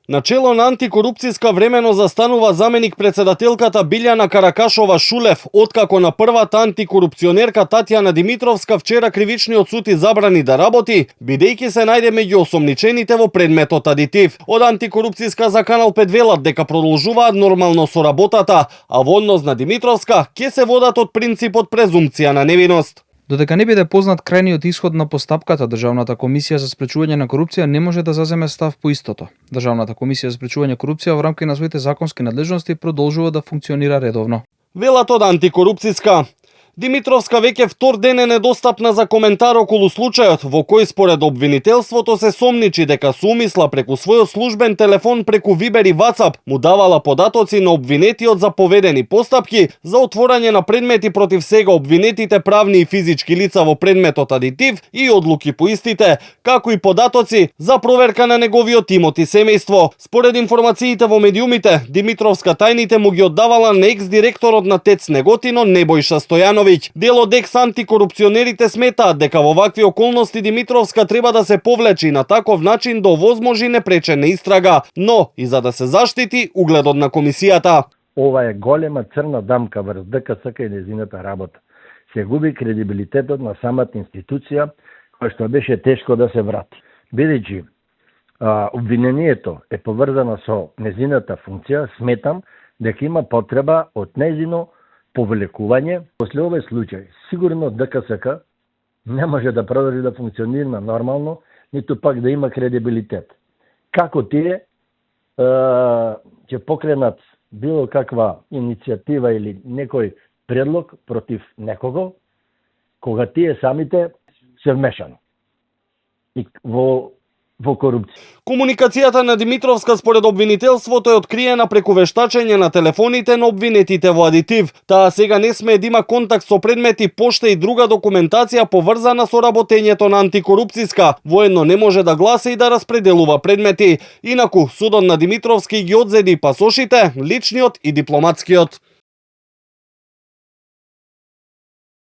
На чело на антикорупцијска времено застанува заменик председателката Билјана Каракашова Шулев, откако на првата антикорупционерка Татјана Димитровска вчера кривичниот суд забрани да работи, бидејќи се најде меѓу осомничените во предметот адитив. Од антикорупцијска за Канал 5 велат дека продолжуваат нормално со работата, а во однос на Димитровска ќе се водат од принципот презумпција на невиност. Додека не биде познат крајниот исход на постапката, Државната комисија за спречување на корупција не може да заземе став по истото. Државната комисија за спречување корупција во рамки на своите законски надлежности продолжува да функционира редовно. Велат од антикорупцијска. Димитровска веќе втор ден е недостапна за коментар околу случајот во кој според обвинителството се сомничи дека со умисла преку својот службен телефон преку Вибер и WhatsApp му давала податоци на обвинетиот за поведени постапки за отворање на предмети против сега обвинетите правни и физички лица во предметот адитив и одлуки по истите, како и податоци за проверка на неговиот имот и семејство. Според информациите во медиумите, Димитровска тајните му ги оддавала на екс-директорот на ТЕЦ Неготино Небојша Стојановиќ. Дел од екс-антикорупционерите сметаат дека во вакви околности Димитровска треба да се повлечи на таков начин да овозможи непречена истрага, но и за да се заштити угледот на комисијата. Ова е голема црна дамка врз ДКСК и незината работа. Се губи кредибилитетот на самата институција, која што беше тешко да се врати. Бидејќи обвинението е поврзано со незината функција, сметам дека има потреба од незино повлекување. После овој случај, сигурно ДКСК не може да продолжи да функционира нормално, ниту пак да има кредибилитет. Како тие ќе покренат било каква иницијатива или некој предлог против некого, кога тие самите се вмешани во корупција. Комуникацијата на Димитровска според обвинителството е откриена преку вештачење на телефоните на обвинетите во адитив. Таа сега не смее да има контакт со предмети, пошта и друга документација поврзана со работењето на антикорупцијска. Воедно не може да гласа и да распределува предмети. Инаку, судот на Димитровски ги одзеди пасошите, личниот и дипломатскиот.